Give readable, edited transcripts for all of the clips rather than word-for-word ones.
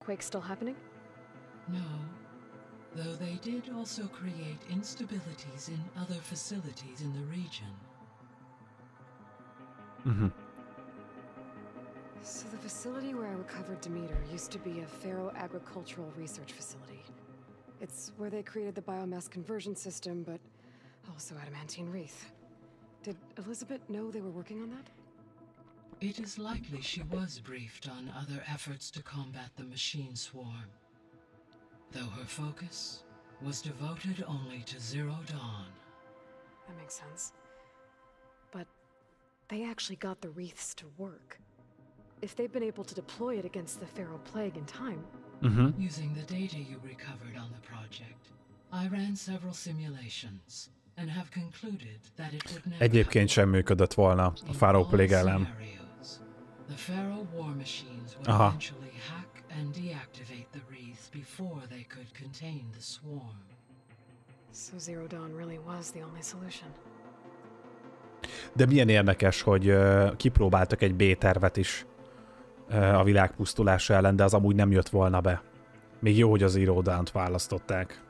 quake still happening? No, though they did also create instabilities in other facilities in the region. So the facility where I recovered Demeter used to be a ferro-agricultural research facility. It's where they created the biomass conversion system, but also adamantine wreath. Did Elizabeth know they were working on that? It is likely she was briefed on other efforts to combat the machine swarm, though her focus was devoted only to Zero Dawn. That makes sense. But they actually got the wreaths to work. If they've been able to deploy it against the Pharaoh Plague in time... Using the data you recovered on the project, I ran several simulations and have concluded that it would never Egyébként sem működött volna a Pharaoh Plague ellen. The Pharaoh war machines would eventually hack and deactivate the wreaths before they could contain the swarm. So Zero Dawn really was the only solution. De milyen érdekes, hogy kipróbáltak egy B-tervet is a világ pusztulása ellen, de az amúgy nem jött volna be. Még jó, hogy az Zero Dawn-t választották.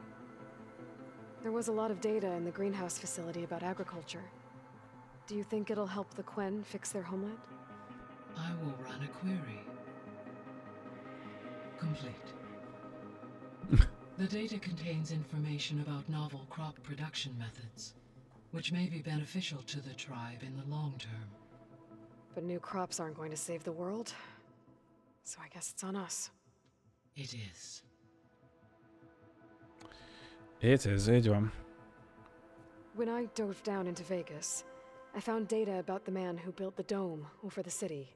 There was a lot of data in the greenhouse facility about agriculture. Do you think it'll help the Quen fix their homeland? I will run a query. Complete. The data contains information about novel crop production methods, which may be beneficial to the tribe in the long term. But new crops aren't going to save the world, so I guess it's on us. It is. It is, így van. When I dove down into Vegas, I found data about the man who built the dome over the city,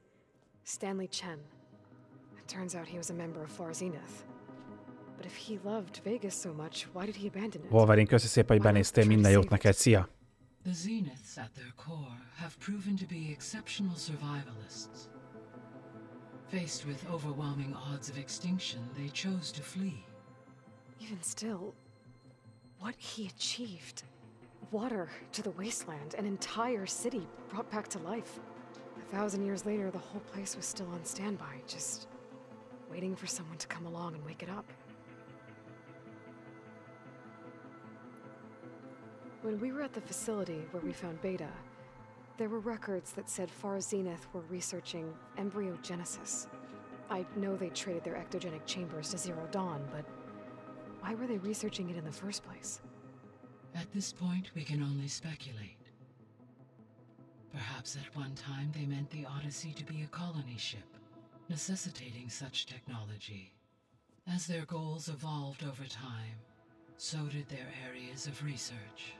Stanley Chen. It turns out he was a member of Far Zenith. But if he loved Vegas so much, why did he abandon it? Wolverine, köszi szépen, hogy benéztél, minden jót neked, szia! The Zeniths at their core have proven to be exceptional survivalists. Faced with overwhelming odds of extinction, they chose to flee. Even still, what he achieved. Water to the wasteland, an entire city brought back to life. 1,000 years later, the whole place was still on standby, just waiting for someone to come along and wake it up. When we were at the facility where we found Beta, there were records that said Far Zenith were researching embryogenesis. I know they traded their ectogenic chambers to Zero Dawn, but why were they researching it in the first place? At this point, we can only speculate. Perhaps at one time they meant the Odyssey to be a colony ship, necessitating such technology. As their goals evolved over time, so did their areas of research.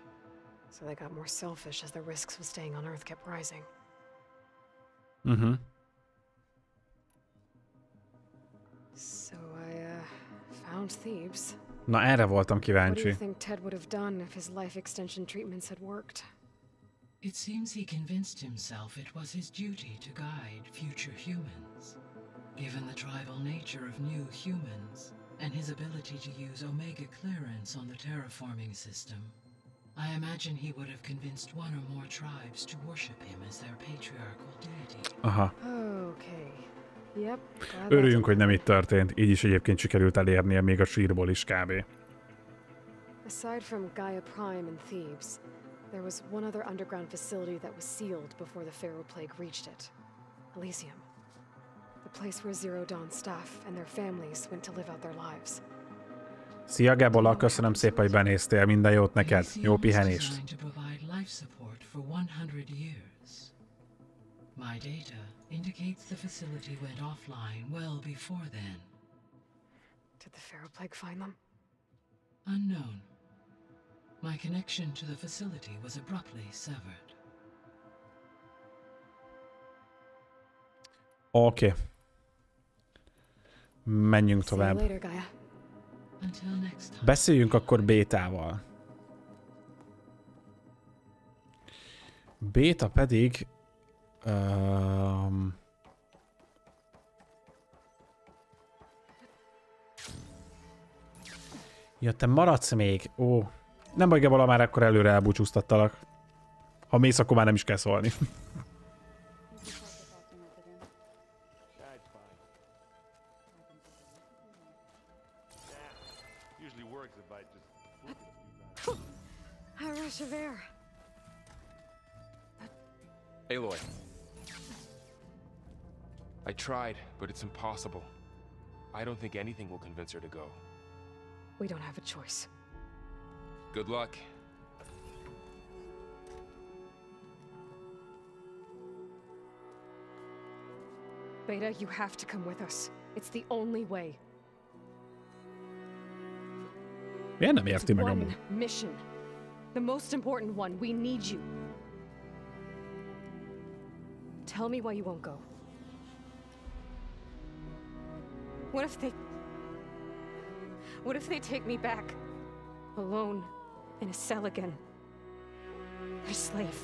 So they got more selfish as the risks of staying on Earth kept rising. So I found Thebes. Na, erre voltam What do kíváncsi. you think Ted would have done if his life extension treatments had worked? It seems he convinced himself it was his duty to guide future humans. Given the tribal nature of new humans, and his ability to use Omega clearance on the terraforming system, I imagine he would have convinced one or more tribes to worship him as their patriarchal deity. Aha. Okay. Yep. Örüljünk, hogy nem így történt. Így is egyébként sikerült elérnie még a sírból is kb. Aside from Gaia Prime and Thebes, there was one other underground facility that was sealed before the Pharaoh Plague reached it. Elysium. The place where Zero Dawn staff and their families went to live out their lives. Szia Gebola, köszönöm szépen, hogy benéztél. Minden jót neked. Jó pihenést. My data indicates the facility went offline well before then. Did the Pharaoh Plague find them? Unknown. My connection to the facility was abruptly severed. Oké. Menjünk tovább. Beszéljünk akkor Bétával. Béta pedig... Ja, te maradsz még? Ó. Nem baj, Gebola, már akkor előre elbúcsúztattalak. Ha mész, akkor már nem is kell szólni. usually works if I just... A rush of air. Aloy. I tried, but it's impossible. I don't think anything will convince her to go. We don't have a choice. Good luck. Beta, you have to come with us. It's the only way. Miért nem érti meg One amúgy? mission. The most important one. We need you. Tell me why you won't go. What if they take me back? Alone, in a cell again. Their slave.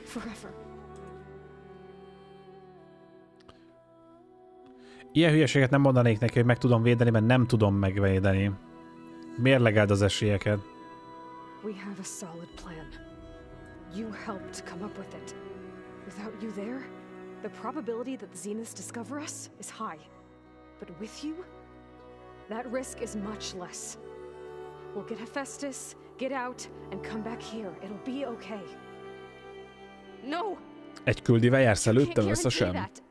Forever. Ilyen hülyeséget nem mondanék neki, hogy meg tudom védeni, mert nem tudom megvédeni. Mérlegeld az esélyeket. We have a solid plan. You helped come up with it. Without you there, the probability that the Zeniths discover us is high. But with you, that risk is much less. We'll get Hephaestus, get out, and come back here. It'll be okay. No! Egy küldivel jársz You can't előttem guarantee összesen? that.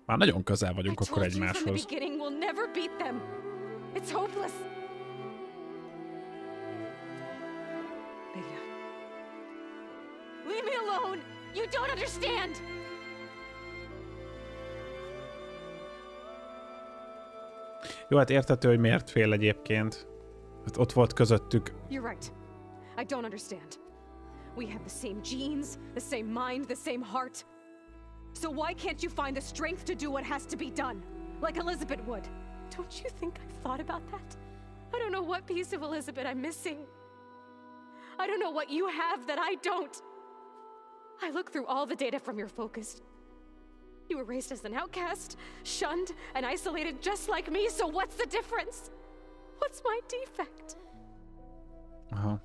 Már nagyon közel I vagyunk akkor told you from the egymáshoz. beginning, we'll never beat them. It's hopeless. Beta. Leave me alone! You don't understand! Jó, hát értető, hogy miért fél egyébként. Hát ott volt közöttük. You're right. I don't understand. We have the same genes, the same mind, the same heart. So why can't you find the strength to do what has to be done? Like Elizabeth would. Don't you think I've thought about that? I don't know what piece of Elizabeth I'm missing. I don't know what you have that I don't. I look through all the data from your focus. You were raised as an outcast, shunned, and isolated just like me, so what's the difference? What's my defect? Aha.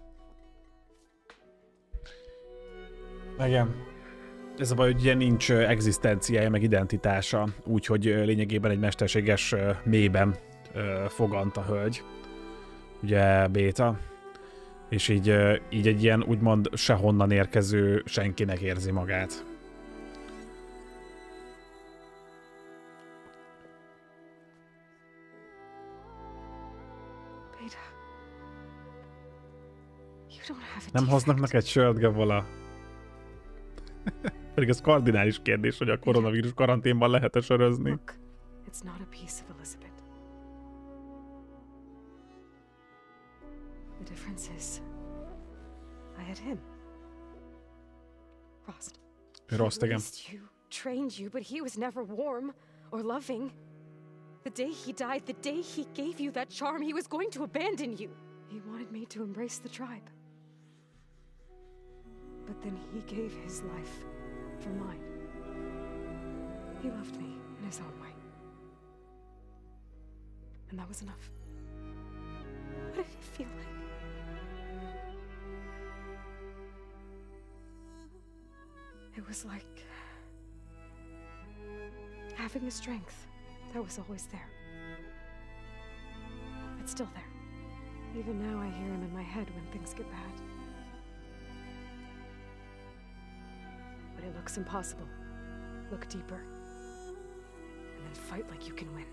Igen. Ez a baj, hogy ugye nincs egzisztenciája, meg identitása, úgyhogy lényegében egy mesterséges mélyben fogant a hölgy. Ugye Béta. És így egy ilyen úgymond sehonnan érkező senkinek érzi magát. Beta. You don't have a Nem hoznak defect. neked sört, Gavola? Pedig ez kardinális kérdés, hogy a koronavírus karanténban lehet-e sörözni. Look, it's not a piece of Elizabeth. The difference is, I had him. Rost. Rost, He igen. raised you, trained you, but he was never warm or loving. The day he died, the day he gave you that charm, he was going to abandon you. He wanted me to embrace the tribe. But then he gave his life for mine. He loved me in his own way. And that was enough. What did it feel like? It was like having a strength that was always there. It's still there. Even now I hear him in my head when things get bad. But it looks impossible. Look deeper. And then fight like you can win.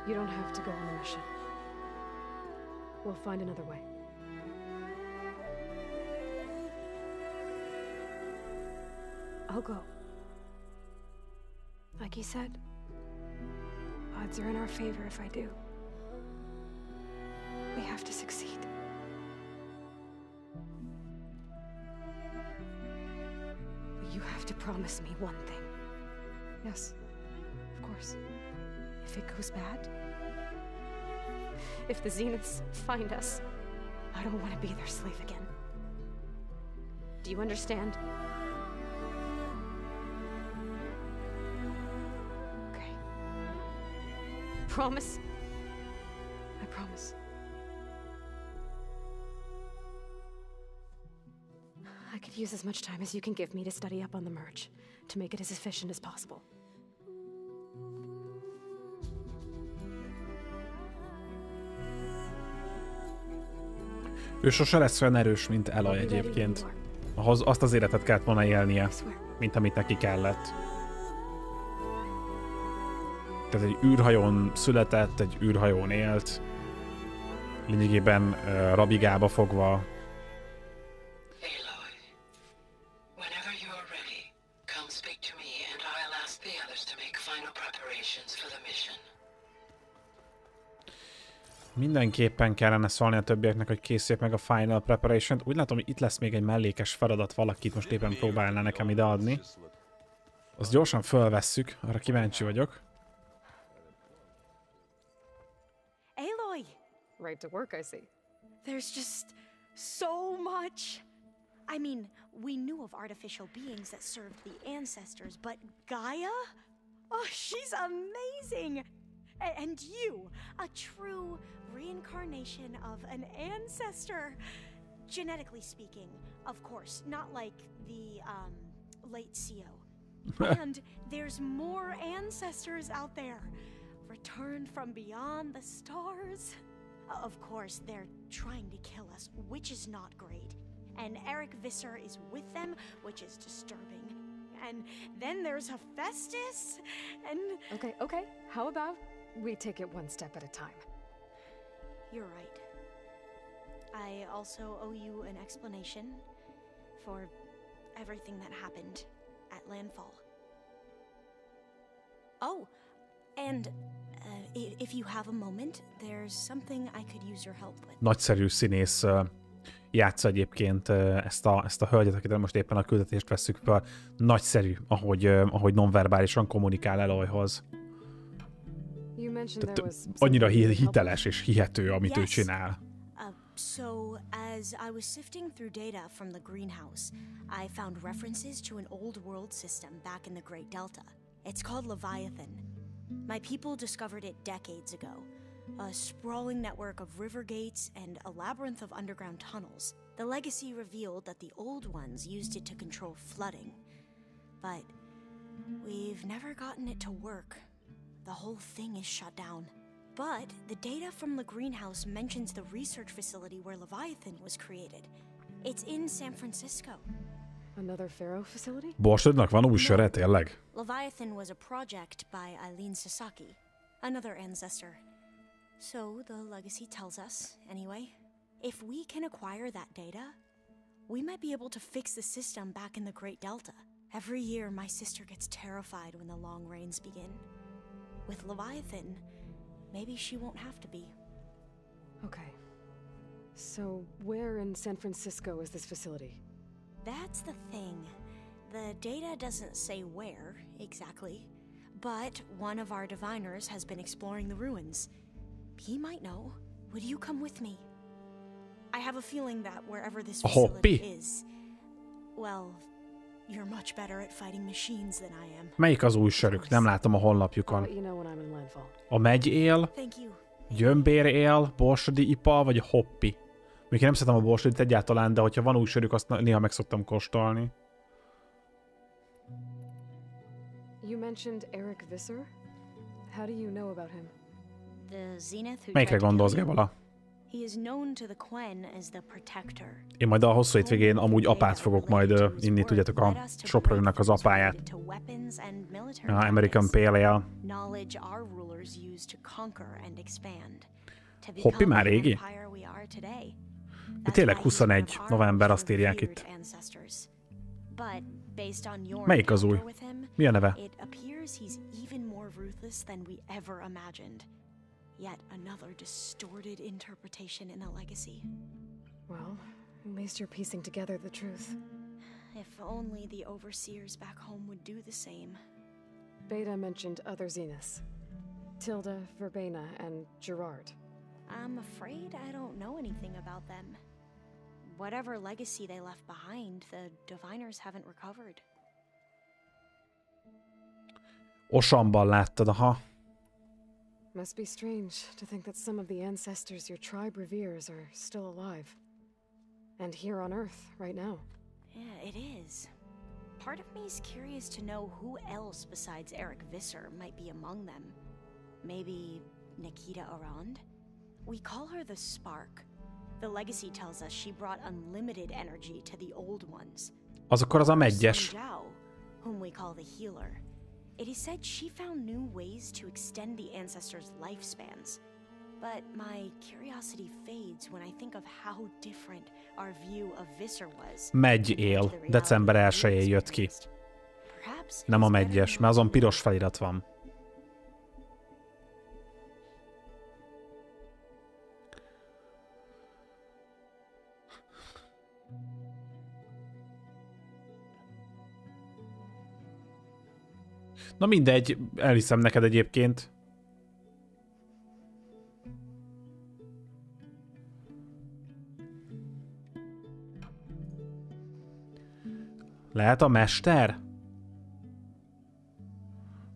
You don't have to go on the mission. We'll find another way. I'll go. Like he said, odds are in our favor if I do. We have to succeed. But you have to promise me one thing. Yes, of course. If it goes bad, if the Zeniths find us, I don't want to be their slave again. Do you understand? promise? I promise. I could use as much time as you can give me to study up on the merge, to make it as efficient as possible. Ő sose lesz olyan erős, mint Aloy egyébként. Ahhoz azt az életet kellett volna élnie, mint amit neki kellett. Tehát egy űrhajón született, egy űrhajón élt. Lényegében rabigába fogva. Aloy, whenever you're ready, come speak to me and I'll ask the others to make final preparations for the mission. Mindenképpen kellene szólni a többieknek, hogy készüljék meg a final preparation-t. Úgy látom, hogy itt lesz még egy mellékes feladat, valakit most éppen próbálná nekem ideadni. Azt gyorsan fölvesszük, arra kíváncsi vagyok. Aloy! Right to work, I see. There's just so much. I mean, we knew of artificial beings that served the ancestors, but Gaia? Oh, she's amazing! And you, a true reincarnation of an ancestor. Genetically speaking, of course, not like the, late CO. And there's more ancestors out there, returned from beyond the stars. Of course, they're trying to kill us, which is not great. And Eric Visser is with them, which is disturbing. And then there's Hephaestus, and... Okay. How about we take it one step at a time? You're right. I also owe you an explanation for everything that happened at Landfall. Oh, and if you have a moment, there's something I could use your help with. Nagyszerű színész játsza egyébként ezt a hölgyet, akit most éppen a küldetést vesszük fel. Nagyszerű, ahogy nonverbálisan kommunikál Aloyhoz. Tehát annyira hiteles és hihető, amit ő csinál. So, as I was sifting through data from the greenhouse, I found references to an old world system back in the Great Delta. It's called Leviathan. My people discovered it decades ago. A sprawling network of river gates and a labyrinth of underground tunnels. The legacy revealed that the old ones used it to control flooding. But we've never gotten it to work. The whole thing is shut down. But the data from the greenhouse mentions the research facility where Leviathan was created. It's in San Francisco. Another Pharaoh facility? Borsodnak van új söre, tényleg? Leviathan was a project by Eileen Sasaki, another ancestor. So the legacy tells us, anyway, if we can acquire that data, we might be able to fix the system back in the Great Delta. Every year, my sister gets terrified when the long rains begin. With Leviathan, maybe she won't have to be. Okay. So, where in San Francisco is this facility? That's the thing. The data doesn't say where, exactly. But one of our diviners has been exploring the ruins. He might know. Would you come with me? I have a feeling that wherever this facility is, well, you're much better at fighting machines than I am. Melyik az új sörük? Nem látom a honlapjukon. A megy él, gyömbér él, borsodi ipa, vagy a hoppi? Még én nem szeretem a borsodit egyáltalán, de hogyha van új sörük, azt néha meg szoktam kóstolni. You mentioned Eric Visser? How do you know about him? Melyikre gondolsz, Gebala? He is known to the Quen as the protector. Én majd a hosszú hétvégén amúgy apát fogok majd inni, tudjátok, a Soprognak az apáját. Amerikában Pale Ale. Hoppi már régi? De tényleg 21 november, azt írják itt. Melyik az új? Mi a neve? Yet another distorted interpretation in the legacy. Well, at least you're piecing together the truth. If only the overseers back home would do the same. Beta mentioned other Zeniths. Tilda, Verbena, and Gerard. I'm afraid I don't know anything about them. Whatever legacy they left behind, the diviners haven't recovered. Osamban láttad, aha. Must be strange to think that some of the ancestors your tribe reveres are still alive. And here on Earth, right now. Yeah, it is. Part of me is curious to know who else besides Eric Visser might be among them. Maybe Nikita Arand? We call her the Spark. The legacy tells us she brought unlimited energy to the old ones. Az akkor az a megyes. Zhao, whom we call the healer. It is said she found new ways to extend the ancestors' lifespans. But my curiosity fades when I think of how different our view of Visser was. Megy él. December 1-én jött ki. Nem a megyes, mert azon piros felirat van. Na mindegy, elhiszem neked egyébként. Lehet a mester?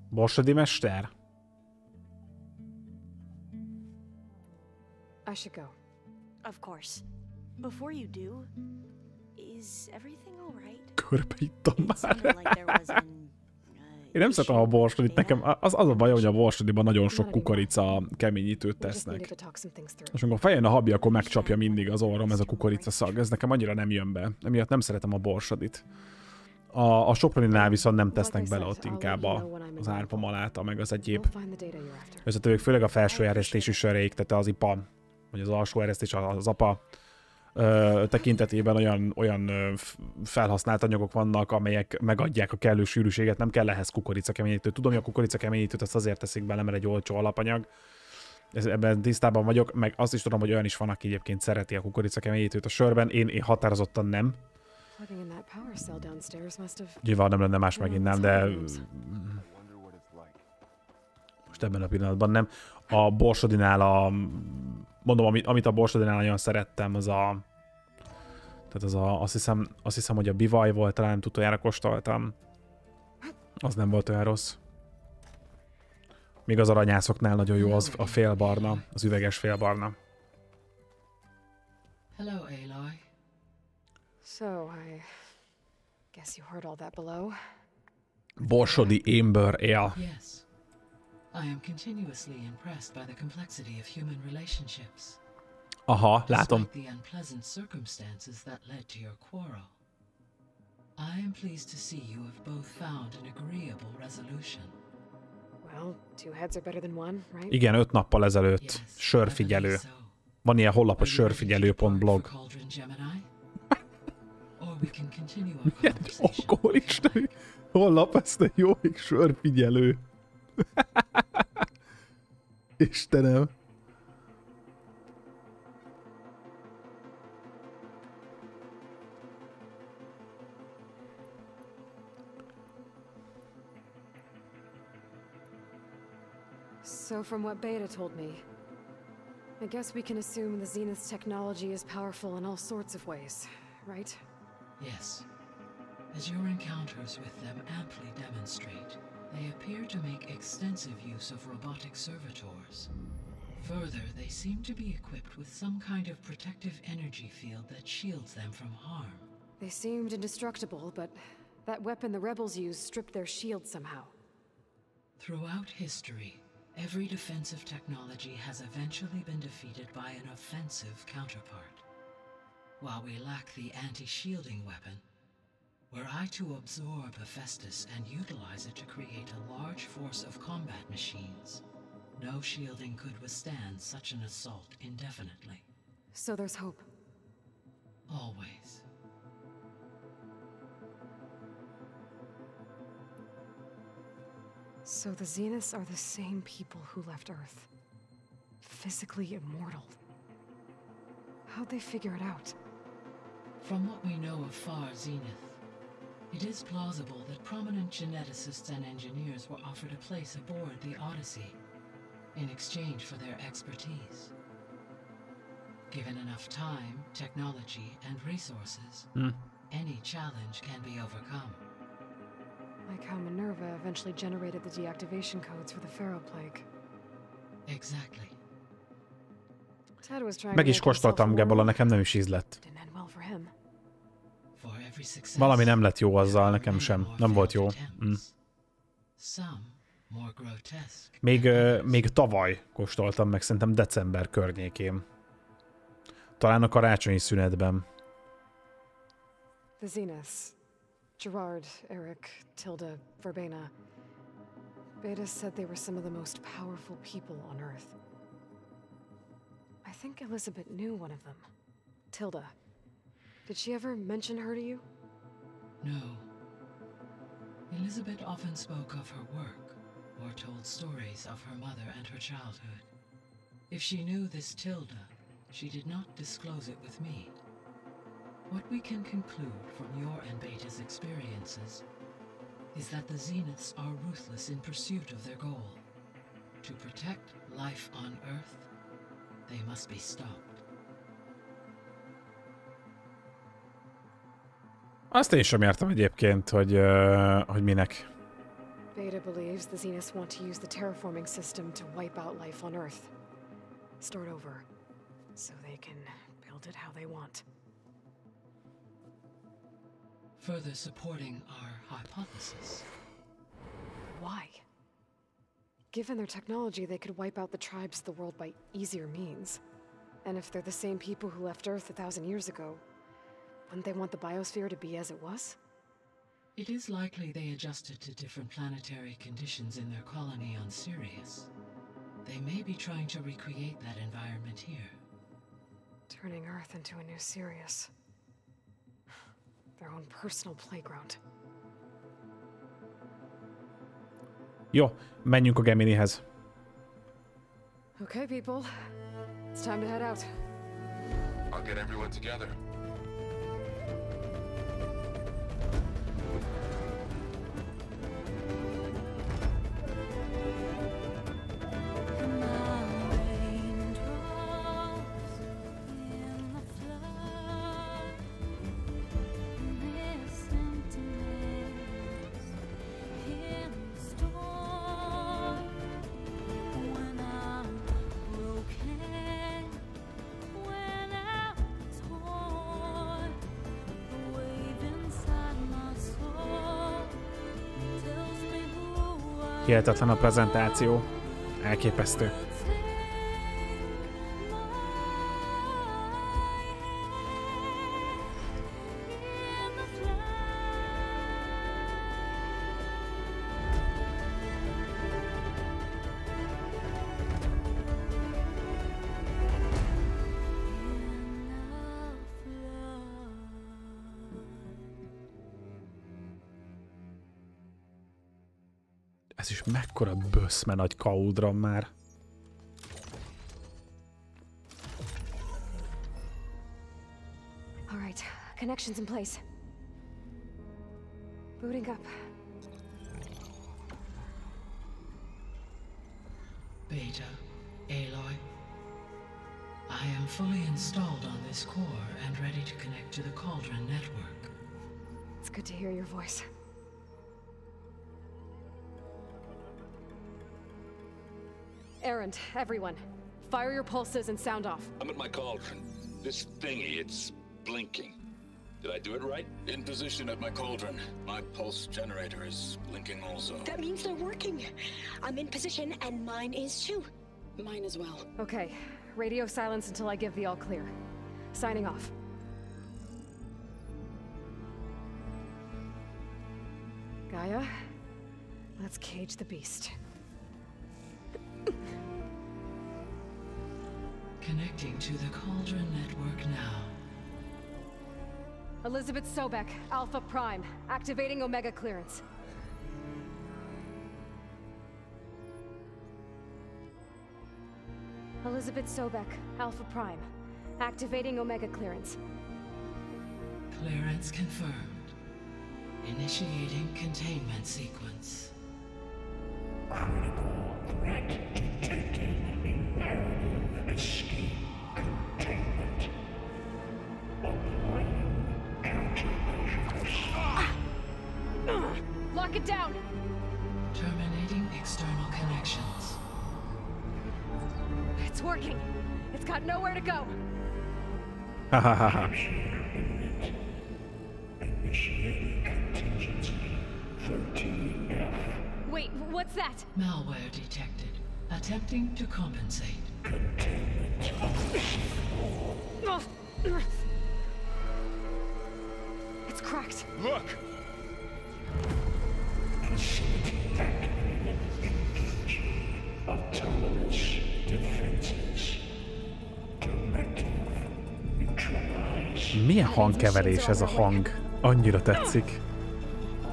Borsodi mester? I should go. Of course. Before you do, is everything all right? Körbeittam It már. sounded like there was an Én nem szoktam a borsodit, nekem az a baj, hogy a borsodiban nagyon sok kukorica keményítőt tesznek. És amikor feljön a habi, akkor megcsapja mindig az orrom ez a kukorica szag. Ez nekem annyira nem jön be. Emiatt nem szeretem a borsodit. A soproninál viszont nem tesznek bele, ott inkább az árpa maláta, meg az egyéb összetevők, főleg a felső eresztésű sörék, tehát az ipa, vagy az alsó eresztés, az apa tekintetében olyan felhasznált anyagok vannak, amelyek megadják a kellő sűrűséget, nem kell ehhez kukoricakeményítő. Tudom, hogy a kukoricakeményítőt azt azért teszik bele, mert egy olcsó alapanyag. Ebben tisztában vagyok, meg azt is tudom, hogy olyan is van, aki egyébként szereti a kukoricakeményítőt a sörben. Én határozottan nem. Nyilván nem lenne más megint nem, de most ebben a pillanatban nem. A borsodinál mondom, amit a borsodinál nagyon szerettem, azt hiszem, hogy a bivaj volt, talán utoljára kóstoltam. Az nem volt olyan rossz. Még az aranyászoknál nagyon jó az a félbarna, az üveges félbarna. Hello, Aloy. So, I guess you heard all that below. Borsodi Amber Ale. Yes. I am continuously impressed by the complexity of human relationships. Aha, látom. Despite the unpleasant circumstances that led to your quarrel. I am pleased to see you have both found an agreeable resolution. Well, two heads are better than one, right? Igen, 5 nappal ezelőtt. Sörfigyelő. Van ilyen honlap, a sörfigyelő.blog. Milyen egy alkoholista honlap, ezt egy jó ég sörfigyelő. Istenem. So from what Beta told me, I guess we can assume the Zenith's technology is powerful in all sorts of ways, right? Yes. As your encounters with them amply demonstrate, they appear to make extensive use of robotic servitors. Further, they seem to be equipped with some kind of protective energy field that shields them from harm. They seemed indestructible, but that weapon the rebels used stripped their shield somehow. Throughout history, every defensive technology has eventually been defeated by an offensive counterpart. While we lack the anti-shielding weapon, were I to absorb Hephaestus and utilize it to create a large force of combat machines, no shielding could withstand such an assault indefinitely. So there's hope. Always. So the Zeniths are the same people who left Earth. Physically immortal. How'd they figure it out? From what we know of Far Zenith, it is plausible that prominent geneticists and engineers were offered a place aboard the Odyssey in exchange for their expertise. Given enough time, technology, and resources, any challenge can be overcome. Like how Minerva eventually generated the deactivation codes for the Pharaoh Plague. Exactly. Ted was trying Meg to is make himself kóstoltam, Gabola, immortal. nekem nem is ízlett. Didn't end well for him. For every success, Valami nem lett jó azzal, there nekem were sem. many more Nem volt failed jó. attempts. Some more grotesque. Még tavaly kóstoltam meg, szerintem december környékén. Talán a karácsonyi szünetben. The Zeniths. Gerard, Eric, Tilda, Verbena. Beta said they were some of the most powerful people on Earth. I think Elizabeth knew one of them. Tilda. Did she ever mention her to you? No. Elizabeth often spoke of her work, or told stories of her mother and her childhood. If she knew this Tilda, she did not disclose it with me. What we can conclude from your and Beta's experiences is that the Zeniths are ruthless in pursuit of their goal. To protect life on Earth, they must be stopped. Azt én sem értem egyébként, hogy minek. Beta believes the Zeniths want to use the terraforming system to wipe out life on Earth. Start over, so they can build it how they want. Further supporting our hypothesis. Why? Given their technology, they could wipe out the tribes of the world by easier means. And if they're the same people who left Earth 1,000 years ago, wouldn't they want the biosphere to be as it was? It is likely they adjusted to different planetary conditions in their colony on Sirius. They may be trying to recreate that environment here. Turning Earth into a new Sirius. Their own personal playground. Jó, menjünk a Geminihez. Okay, people. It's time to head out. I'll get everyone together. Hihetetlen a prezentáció. Elképesztő. Ez is mekkora böszme nagy kaudram már. All right, connections in place. Booting up. Beta, Aloy. I am fully installed on this core and ready to connect to the Cauldron network. It's good to hear your voice. Errand, everyone. Fire your pulses and sound off. I'm at my cauldron. This thingy, it's blinking. Did I do it right? In position at my cauldron. My pulse generator is blinking also. That means they're working. I'm in position, and mine is too. Mine as well. Okay, radio silence until I give the all clear. Signing off. Gaia, let's cage the beast. Connecting to the Cauldron network now. Elizabeth Sobek, Alpha Prime, activating Omega clearance. Elizabeth Sobek, Alpha Prime, activating Omega clearance. Clearance confirmed. Initiating containment sequence. Critical threat detected. Imperative escape containment. Applying countermeasures. Lock it down! Terminating external connections. It's working. It's got nowhere to go. Hahaha. Initiating contingency 13F. Wait, what's that? Malware detected. Attempting to compensate. Containment. It's cracked. Look! Facility activated. Engaging autonomous defenses. Directive. Neutralize. Milyen hangkeverés ez a hang? Annyira tetszik.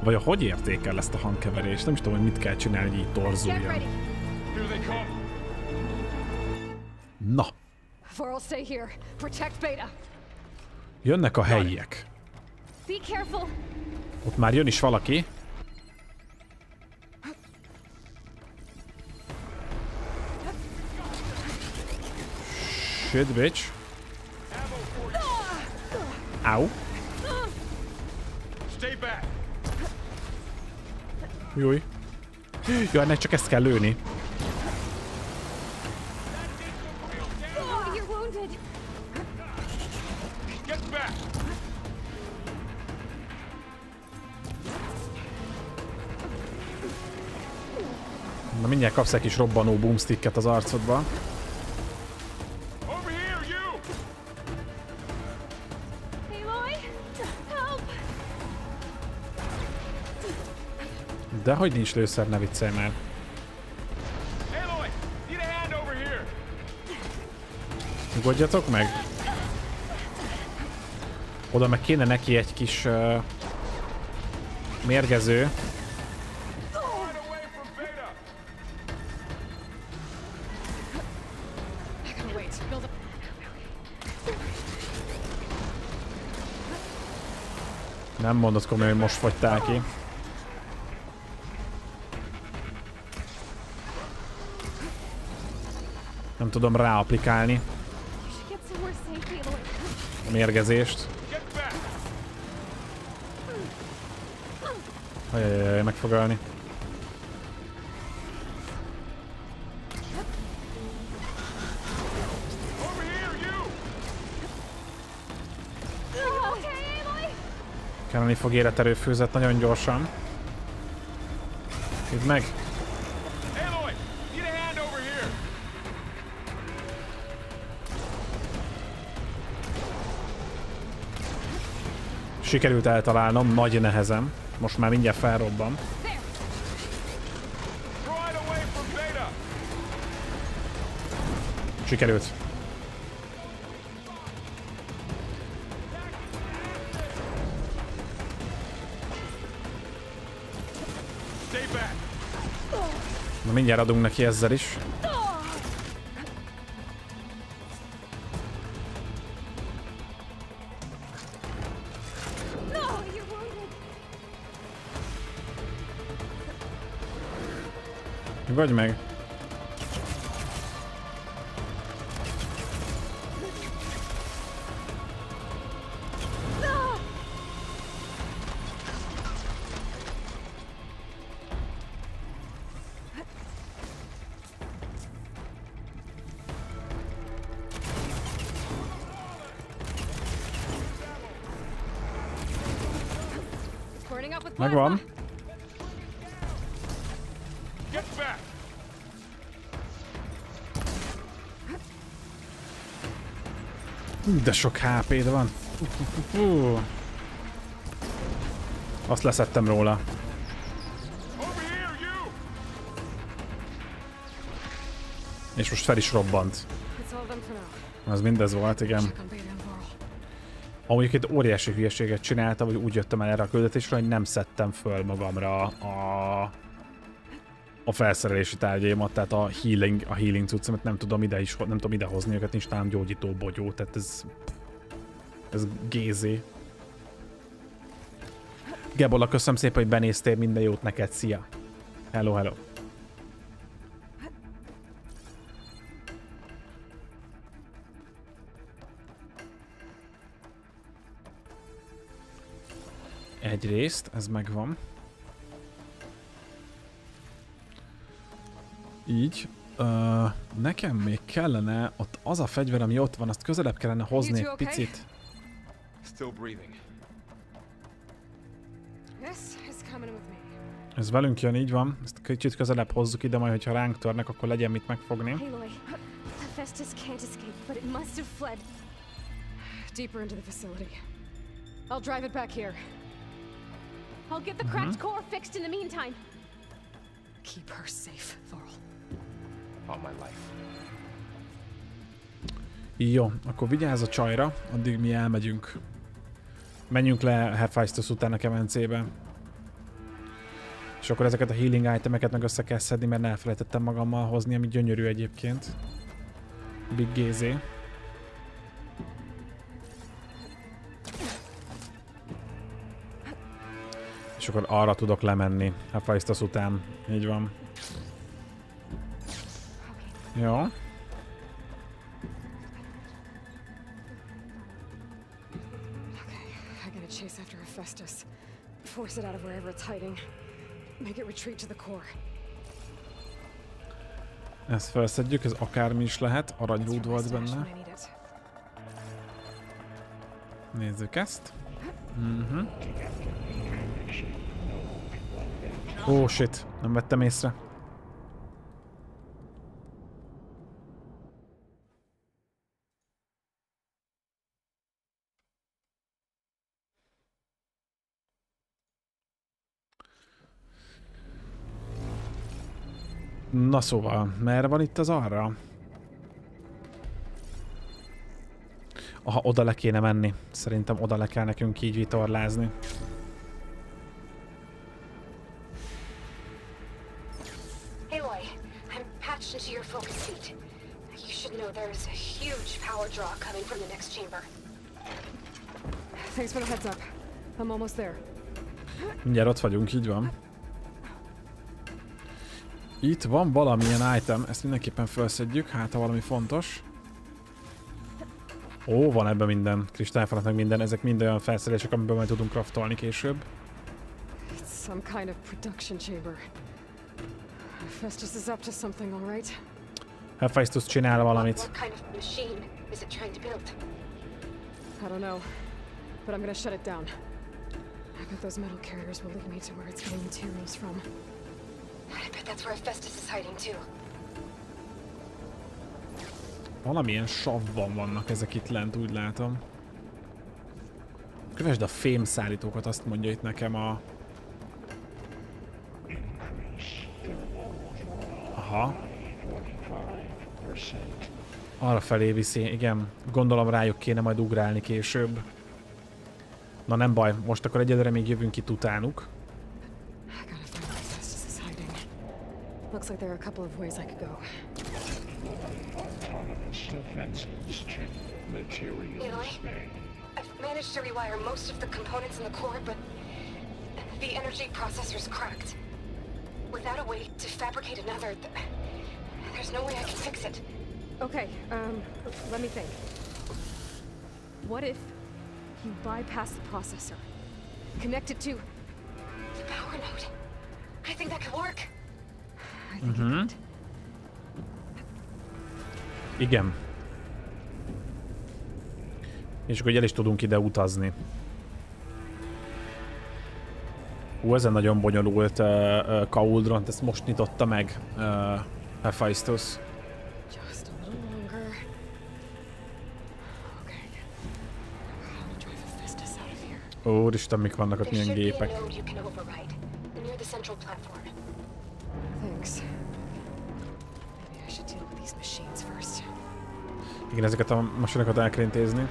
Vagy hogy értékel ezt a hangkeverést? Nem is tudom, hogy mit kell csinálni, hogy így Get torzuljon. ready. Here they come! Na, For'll stay here. Protect Beta. jönnek a helyiek. Be careful. Ott már jön is valaki. Shit, bitch. Au. Stay back! Júj. Jó, ennek csak ezt kell lőni. Oh, you're wounded. Get back! Na mindjárt kapsz egy kis robbanó boomsticket az arcodba. Over here, you! Aloy, help. Dehogy nincs lőszer, ne viccelj már. Aloy! Need a hand over here! Nyugodjatok meg. Oda meg kéne neki egy kis mérgező. Run away from Beta! I gotta wait. Build up. Nem mondod komolyan, hogy most fogytál ki. Nem tudom ráaplikálni We should get somewhere safe, Aloy. a mérgezést. Get back! Ajajajaj, meg fog ölni. Over here, you! Okay, Aloy. Kelleni fog életerőfőzet nagyon gyorsan. Hívd meg! Aloy! Need a hand over here! Sikerült eltalálnom, nagy nehezen. Most már mindjárt felrobban. Run away from Beta! Sikerült. Stay back! Na mindjárt adunk neki ezzel is. No, you're wounded. Nyugodj meg! It's burning up with Megvan. plasma. Get back! De sok HP-d van. Azt leszettem róla. Over here, you! És most fel is robbant. It's all done for now. Az mindez volt, igen. Check on Beta and Varl. Amúgy egy óriási hülyeséget csináltam, hogy úgy jöttem el erre a küldetésre, hogy nem szedtem föl magamra a felszerelési tárgyaimat, tehát a healing cuccomat nem tudom ide hozni őket, nincs nálam gyógyító bogyó, tehát ez gézé. Gebola, köszönöm szépen, hogy benéztél, minden jót neked, szia! Hello, hello! Egyrészt, ez megvan. Így. Nekem még kellene ott az a fegyver, ami ott van, azt közelebb kellene hozni egy picit. Still breathing. Yes, it's coming with me. Ez velünk jön, így van. Ezt kicsit közelebb hozzuk ide, majd hogyha ránk törnek, akkor legyen mit megfogni. Aloy, Hephaestus can't escape, but it must have fled. Deeper into the facility. I'll drive it back here. I'll get the cracked core fixed in the meantime. Keep her safe, Varl. All my life. Jó, akkor vigyázz a csajra, addig mi elmegyünk. Menjünk le Hephaestus után a kemencébe. És akkor ezeket a healing itemeket meg össze kell szedni, mert elfelejtettem magammal hozni, ami gyönyörű egyébként. Big gézé. És akkor arra tudok lemenni Hephaestus után. Így van. Jó. Okay, I gotta chase after Hephaestus. Force it out of wherever it's hiding. Make it retreat to the core. Ezt felszedjük, ez akármi is lehet. Aranyrúd volt benne. Nézzük ezt. Ó, shit. Nem vettem észre. Na szóval, merre van itt az arra? Aha, oda le kéne menni. Szerintem oda le kell nekünk így vitorlázni. Aloy, I'm patched into your focus seat. You should know there's a huge power draw coming from the next chamber. Thanks for the heads up. I'm almost there. Mindjárt ott vagyunk, így van. Itt van valamilyen item, ezt mindenképpen felszedjük, hát ha valami fontos. Ó, van ebben minden, kristályfalat meg minden, ezek mind olyan felszerelések, amiből majd tudunk craftolni később. It's some kind of production chamber. Hephaestus is up to something, all right? Hephaestus csinál valamit. What kind of machine is it trying to build? I don't know, but I'm gonna shut it down. I bet those metal carriers will lead me to where it's getting materials from. I bet that's where Hephaestus is hiding too. Valamilyen savban vannak ezek itt lent, úgy látom. Kövesd a fémszállítókat, azt mondja itt nekem a... Aha. Arra felé viszi, igen. Gondolom rájuk kéne majd ugrálni később. Na nem baj, most akkor egyelőre még jövünk itt utánuk. Looks like there are a couple of ways I could go. Aloy, I've managed to rewire most of the components in the core, but the energy processor's cracked. Without a way to fabricate another, there's no way I can fix it. Okay, let me think. What if you bypass the processor? Connect it to the power node. I think that could work. I think it could. Igen. És akkor el is tudunk ide utazni. Ezen nagyon bonyolult kauldront, ezt most nyitotta meg Hephaestus. Úristen, mik vannak ott, milyen gépek. Igen, ezeket a masinokat el kell intézni.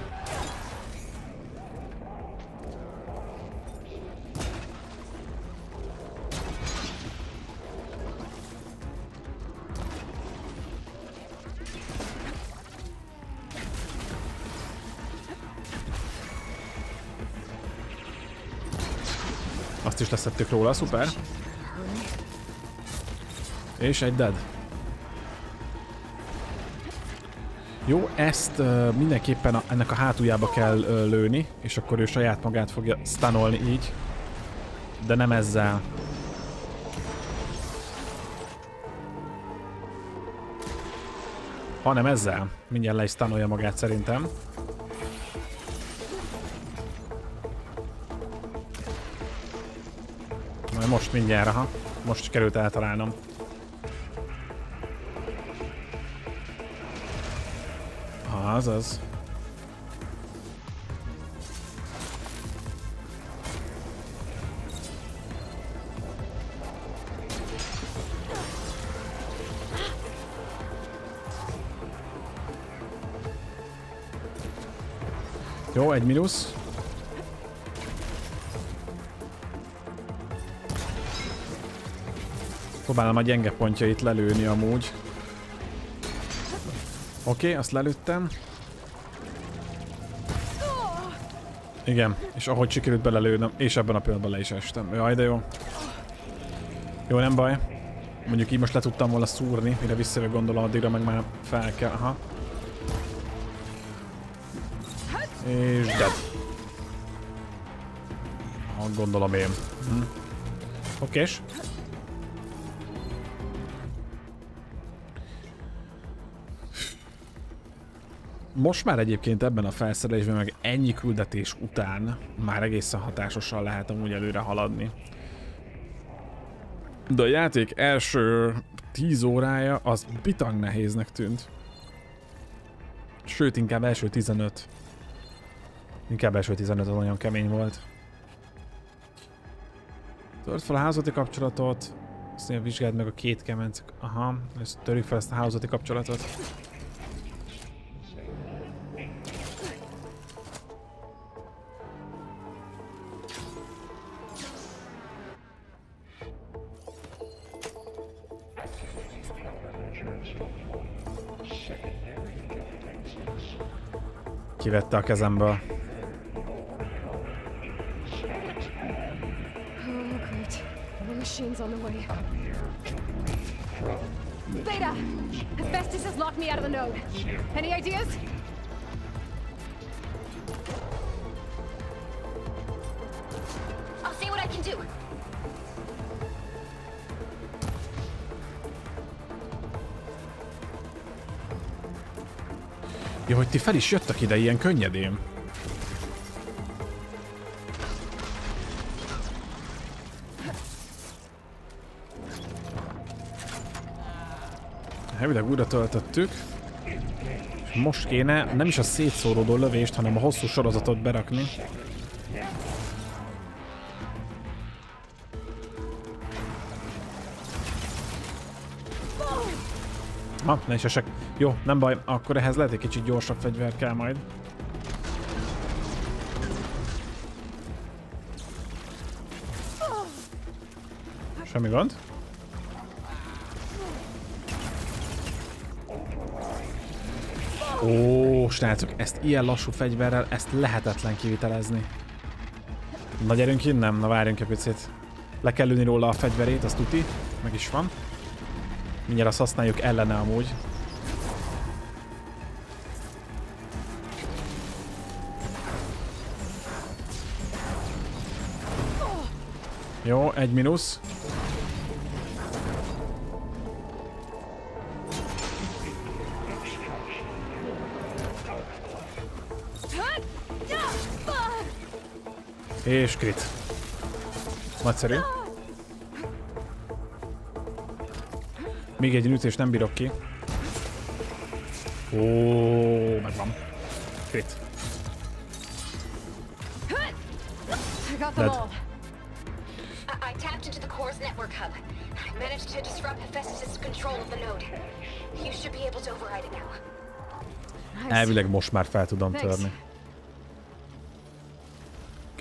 Azt is leszettük róla, szuper. És egy dead. Jó, ezt mindenképpen ennek a hátuljába kell lőni, és akkor ő saját magát fogja stunolni így. De nem ezzel. hanem ezzel. Mindjárt le is tanulja magát szerintem. Majd most mindjárt, ha. Most került eltalálnom. Azaz. Jó, egy mínusz. Próbálom a gyenge pontjait lelőni amúgy. Oké, azt lelőttem. Igen, és ahogy sikerült belelőnöm, és ebben a pillanatban le is estem. Jaj, de jó. Jó, nem baj. Mondjuk így most le tudtam volna szúrni, mire visszajövök, gondolom, addigra meg már fel kell. Aha. És dead. Gondolom én. Okés. Most már egyébként ebben a felszerelésben meg ennyi küldetés után már egészen hatásosan lehet amúgy előre haladni. De a játék első 10 órája az bitang nehéznek tűnt. Sőt, inkább első 15. Inkább első 15 az nagyon kemény volt. Tört fel a hálózati kapcsolatot. Azt mondja, vizsgáld meg a két kemenc. Aha, ezt törjük fel ezt a hálózati kapcsolatot. Kivette a kezemből. Oh, great. The machine's on the way. Beta! Asbestos has locked me out of the node. Any ideas? I'll see what I can do. Ja, hogy ti fel is jöttek ide ilyen könnyedén. Elvileg újra töltöttük. És most kéne nem is a szétszóródó lövést, hanem a hosszú sorozatot berakni. Ne is esek. Jó, nem baj, akkor ehhez lehet egy kicsit gyorsabb fegyver kell majd. Semmi gond. Ó, srácok, ezt ilyen lassú fegyverrel, ezt lehetetlen kivitelezni. Nagy erőnk innen? Na várjunk egy picit. Le kell lőni róla a fegyverét, az tuti. Meg is van. Mindjárt azt használjuk ellene amúgy. Jó, egy mínusz. És crit. Nagyszerű. Még egy ütést nem bírok ki. Ó, megvan. Crit. Dead. I tapped into the core's network hub. I managed to disrupt Hephaestus' control of the node. You should be able to override it now. Elvileg most már fel tudom törni.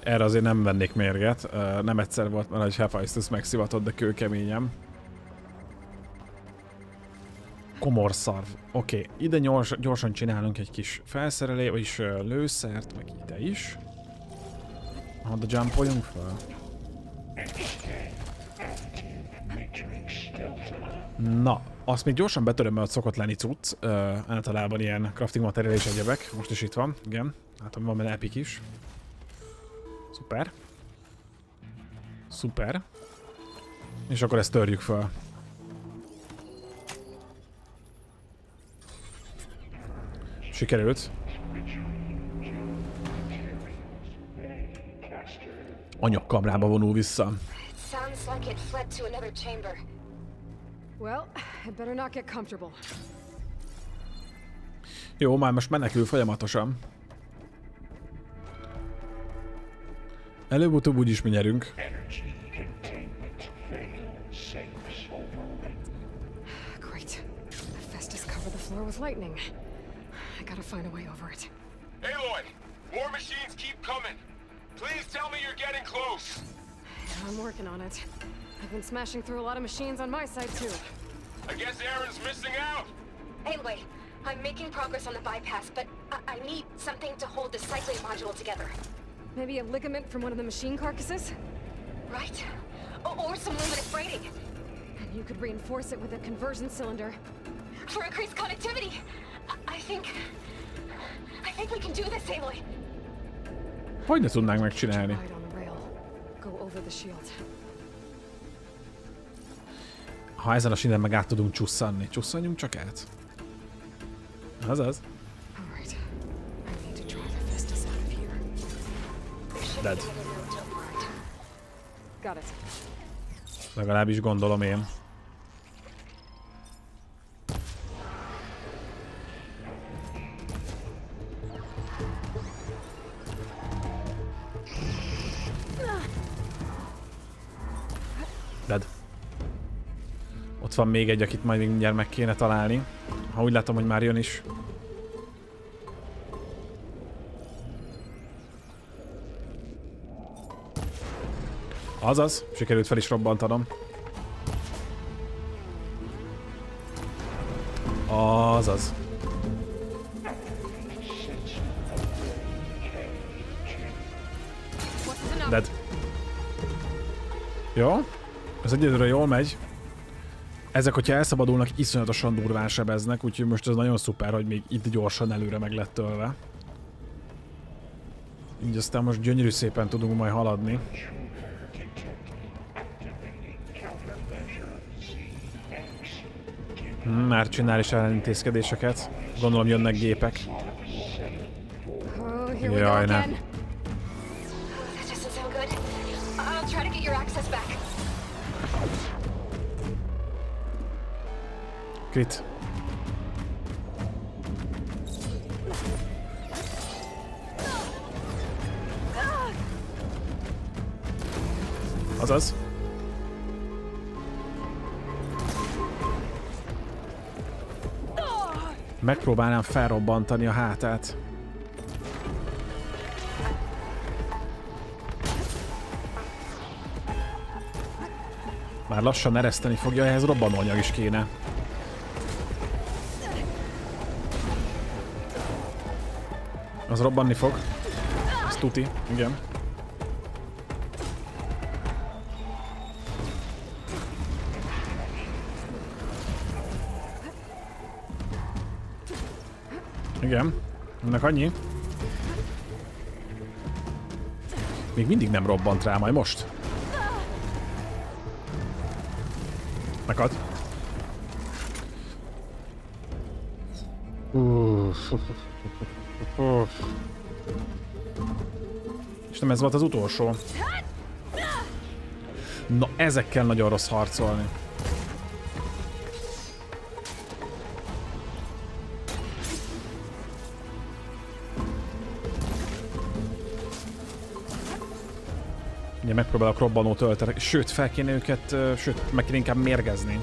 Erre azért nem vennék mérget. Nem egyszer volt már, hogy Hephaestus megszivatott, de kőkeményem. Komorszarv. Oké, ide gyorsan csinálunk egy kis felszerelést, vagyis lőszert, meg ide is. De jumpoljunk fel. Na, azt még gyorsan betöröm, mert szokott lenni cucc. Általában ilyen crafting materiál és egyebek. Most is itt van, igen. Látom, van benne epic is. Szuper. Szuper. És akkor ezt törjük fel. Sikerült. Anyagkamrába vonul vissza. Sounds like it fled to another chamber. Well, I better not get comfortable. Jó, már most menekül folyamatosan. Előbb-utóbb úgyis mi nyerünk. Great. Festus covered the floor with lightning. I gotta find a way over it. Aloy! More machines keep coming! Please tell me you're getting close! I'm working on it. I've been smashing through a lot of machines on my side too. I guess Aaron's missing out! Anyway, I'm making progress on the bypass, but I need something to hold the cycling module together. Maybe a ligament from one of the machine carcasses? Right? Or some luminous braiding. And you could reinforce it with a conversion cylinder. For increased connectivity. I think we can do this, Aloy. Hogy ne tudnánk megcsinálni? Ride on the rail. Go over the shield. Ha ezen a sínen meg át tudunk csusszanni. Csusszanjunk csak át. Azaz. All right. I need to drive the Festus out of here. Dead. Got it. Legalábbis gondolom én. Dead. Ott van még egy, akit majd mindjárt meg kéne találni. Ha úgy látom, hogy már jön is. Azaz, sikerült fel is robbantanom. Azaz. Dead. Jó. Ez egyedülre jól megy. Ezek, hogyha elszabadulnak, iszonyatosan durván sebeznek, úgyhogy most ez nagyon szuper, hogy még itt gyorsan előre meg lett tölve. Így aztán most gyönyörű szépen tudunk majd haladni. Már csinál is ellenintézkedéseket. Gondolom jönnek gépek. Jaj, ne. Crit. Azaz. Megpróbálnám felrobbantani a hátát. Már lassan ereszteni fogja, ehhez robbanóanyag is kéne. Az robbanni fog. Ez tuti, igen. Igen, ennek annyi. Még mindig nem robbant rá, majd most. Megad. És nem ez volt az utolsó. Na, ezekkel nagyon rossz harcolni. Ugye megpróbálok robbanó töltenek, sőt fel kéne őket, sőt meg kéne inkább mérgezni.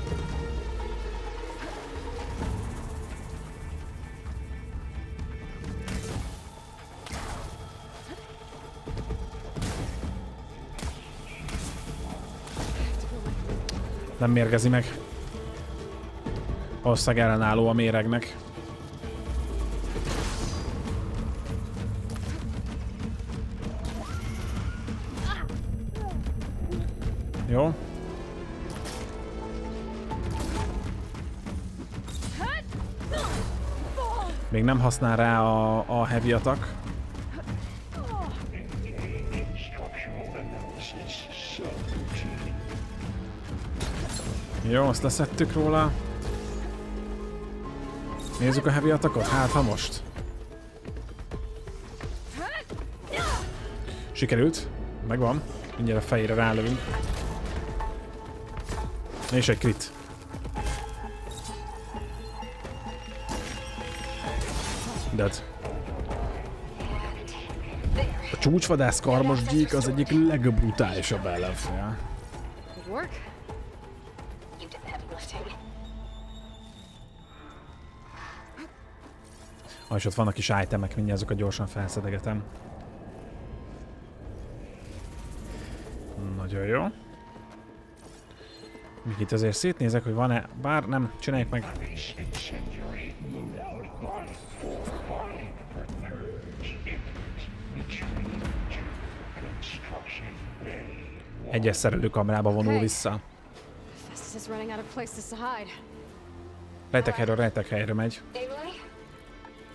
Nem mérgezi meg. Valószínűleg ellenálló a méregnek. Jó. Még nem használ rá a heavy attack. Jó, azt leszettük róla. Nézzük a heavy attackot, hát ha most. Sikerült. Megvan. Mindjárt a fejére rálövünk. És egy crit. Dead. A csúcsvadász karmos gyík az egyik legbrutálisabb ellenfél. És ott vannak is itemek, mindjárt azokat gyorsan felszedegetem. Nagyon jó. Még itt azért szétnézek, hogy van-e, bár nem, csináljuk meg. Egyes szerelőkamrába vonul vissza. Rejtek helyre megy.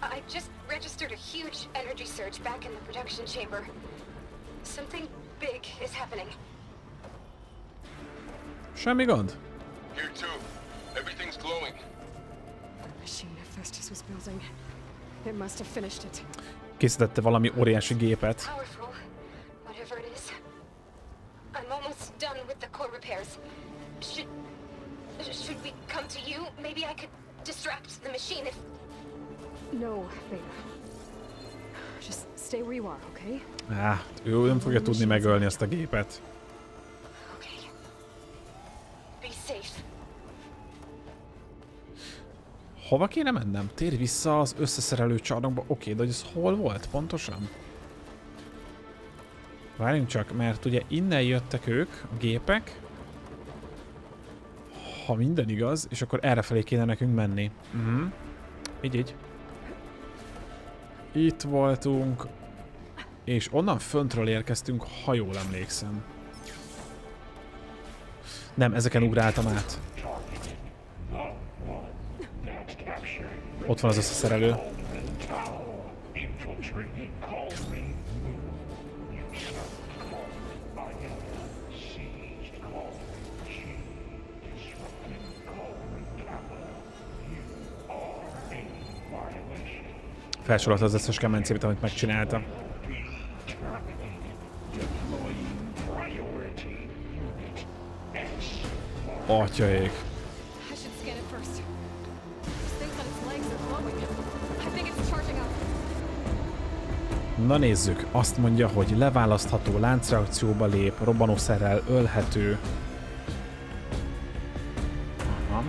I just registered a huge energy surge back in the production chamber. Something big is happening. Semmi gond. Here too. Everything's glowing. The machine Hephaestus was building. It must have finished it. Készítette valami óriási gépet. Powerful, whatever it is. I'm almost done with the core repairs. Should we come to you? Maybe I could distract the machine if... No, Beta. Just stay where you are, okay? Ő nem fogja tudni megölni azt a gépet. Okay. Be safe. Hova kéne mennem? Térj vissza az összeszerelő csarnokba. Oké, de hogy ez hol volt pontosan? Várjunk csak, mert ugye innen jöttek ők, a gépek. Ha minden igaz, és akkor errefelé kéne nekünk menni. Így. Itt voltunk, és onnan föntről érkeztünk, ha jól emlékszem. Nem, ezeken ugráltam át. Ott van az összeszerelő. Felsorolta az összes kemencét, amit megcsinálta. Atyaék. Na nézzük, azt mondja, hogy leválasztható, láncreakcióba lép, robbanószerrel ölhető. Aha.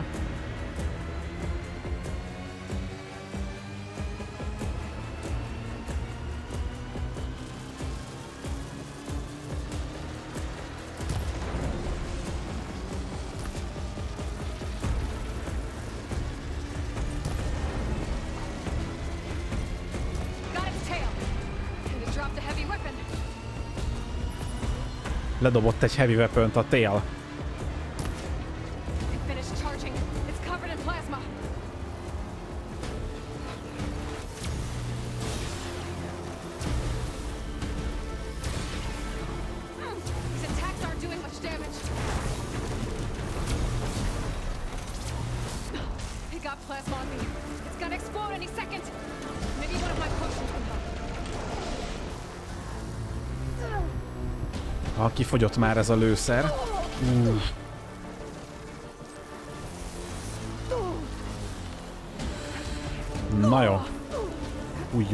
Ledobott egy heavy weapont a tail. Kifogyott már ez a lőszer. Na jó. Új.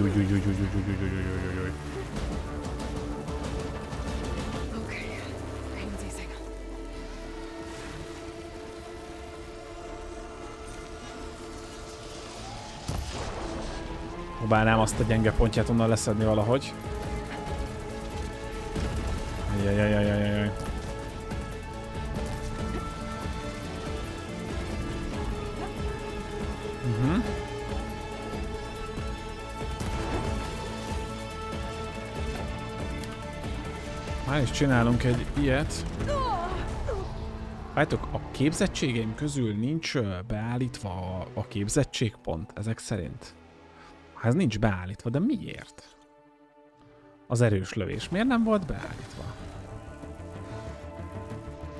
Próbálnám azt a gyenge pontját onnan leszedni valahogy. Jajjajjajjajjaj. Már is csinálunk egy ilyet. Várjátok, a képzettségeim közül nincs beállítva a képzettségpont ezek szerint? Ez nincs beállítva, de miért? Az erős lövés miért nem volt beállítva?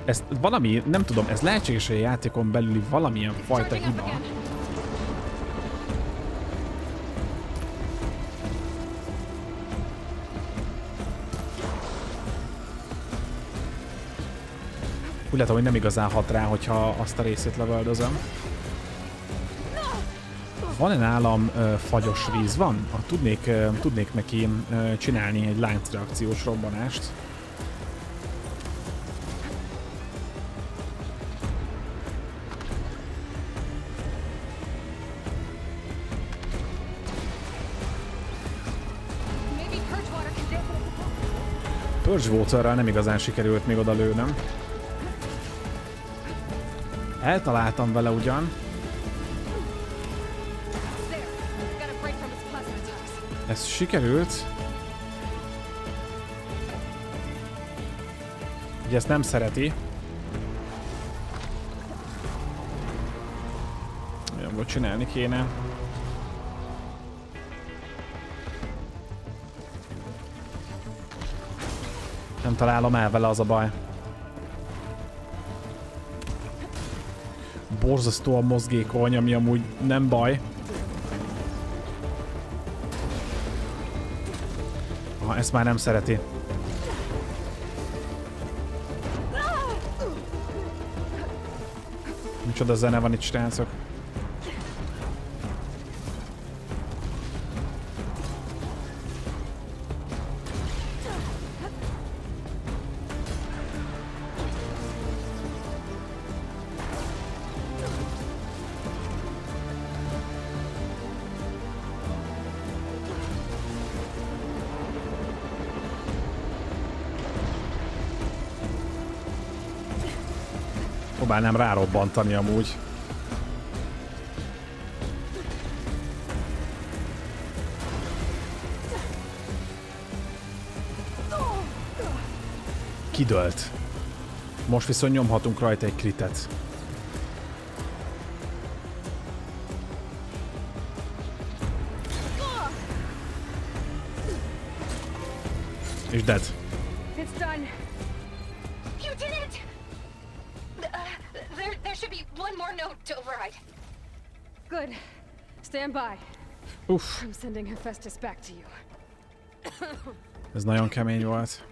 Ez valami, nem tudom, ez lehetséges, hogy a játékon belüli valamilyen fajta hiba. Úgy látom, hogy nem igazán hat rá, hogyha azt a részét lövöldözöm. Van-e nálam fagyos víz? Van? Tudnék neki csinálni egy láncreakciós robbanást. Purge Waterral nem igazán sikerült még oda lőnöm. Eltaláltam vele ugyan. Ez sikerült. Ugye ezt nem szereti. Olyan volt, csinálni kéne. Nem találom el vele, az a baj. Borzasztóan mozgékony, ami amúgy nem baj. Aha, ezt már nem szereti. Micsoda zene van itt, srácok. Próbálnám rárobbantani amúgy. Kidőlt. Most viszont nyomhatunk rajta egy kritet. És dead. Good. Stand by. Uff. I'm sending Hephaestus back to you. Ez nagyon kemény volt.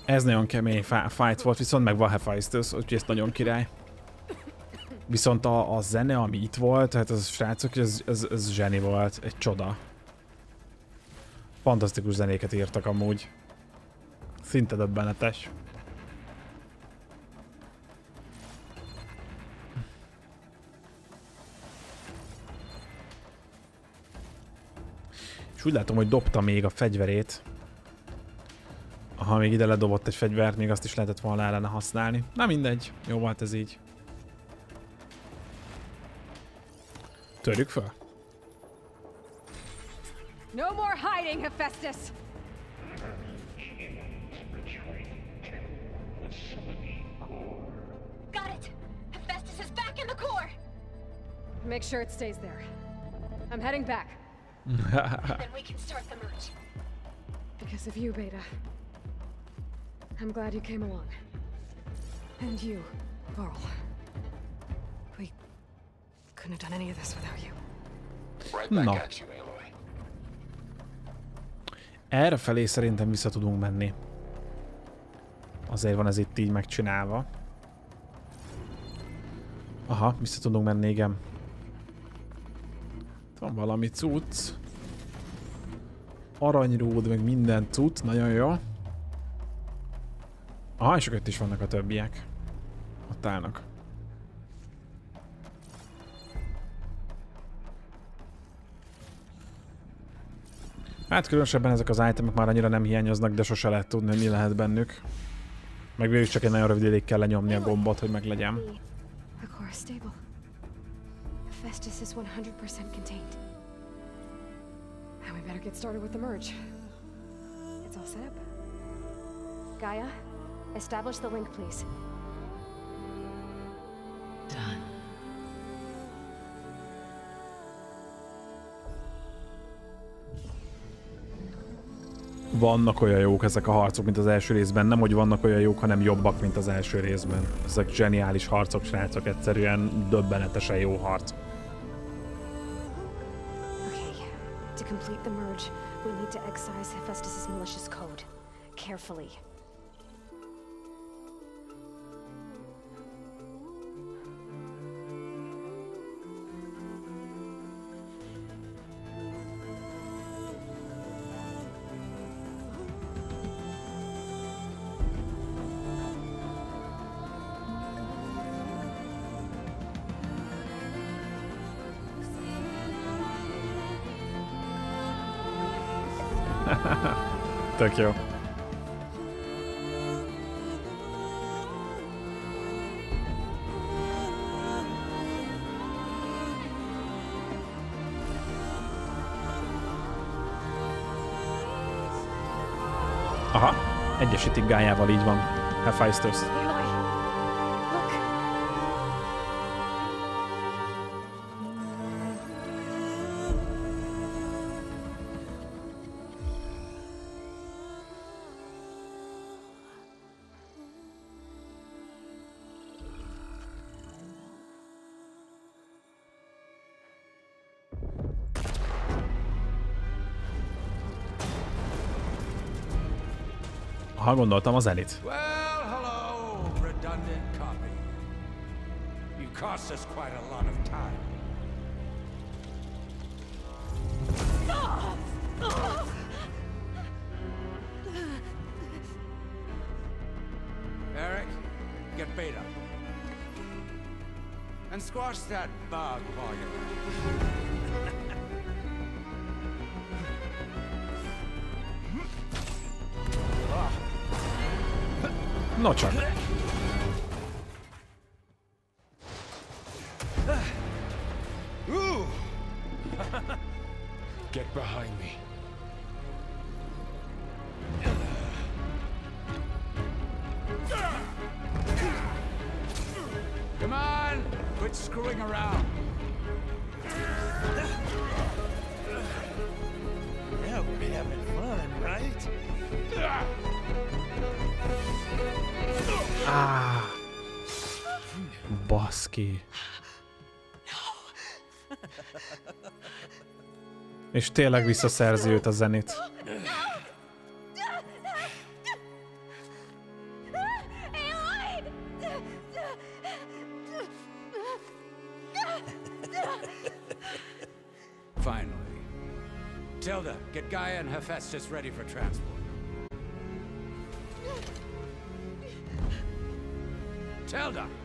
Ez nagyon kemény fight volt, viszont meg van Hephaestus, úgyhogy ez nagyon király. Viszont a zene, ami itt volt, tehát az srácok, ez zseni volt, egy csoda. Fantasztikus zenéket írtak amúgy. Szinte döbbenetes. És úgy látom, hogy dobta még a fegyverét. Ha még ide ledobott egy fegyvert, még azt is lehetett volna ellene használni. Na mindegy, jó volt ez így. Törjük fel. No more hiding, Hephaestus. Got it. Hephaestus is back in the core. Make sure it stays there. I'm heading back. Then we can start the merge. Because of you, Beta. I'm glad you came along. And you, Varl. We couldn't have done any of this without you. Right back at you, Aloy. Errefelé szerintem vissza tudunk menni. Azért van ez itt így megcsinálva. Aha, vissza tudunk menni, igen. Van valami cucc. Aranyród, meg minden cucc, nagyon jó. Aha, és ott is vannak a többiek. Ott állnak. Hát különösebben ezek az itemek már annyira nem hiányoznak, de sose lehet tudni, hogy mi lehet bennük. Meg végül csak egy nagyon rövid ideig kell lenyomni a gombot, hogy meglegyen. Hephaestus is 100% contained. And we better get started with the merge. It's all set up. Gaia, establish the link, please. Done. Vannak olyan jók ezek a harcok, mint az első részben. Nem, hogy vannak olyan jók, hanem jobbak, mint az első részben. Ezek zseniális harcok, srácok, egyszerűen döbbenetesen jó harc. Okay, to complete the merge, we need to excise Hephaestus's malicious code. Carefully. Tök jó. Aha, egyesítik Gályával, így van. Hephaistos. Aloy, look. Ha gondoltam, az elit. Well, hello, redundant copy. You cost us quite a lot of time. Eric, get Beta. And squash that bug while you're at it. No csak. Get behind me. Come on, quit screwing around. Yeah, we're having fun, right? Baszki. És tényleg visszaszerzi őt a zenét. Finally. Tilda, get Gaia and Hephaestus ready for transport. Tilda!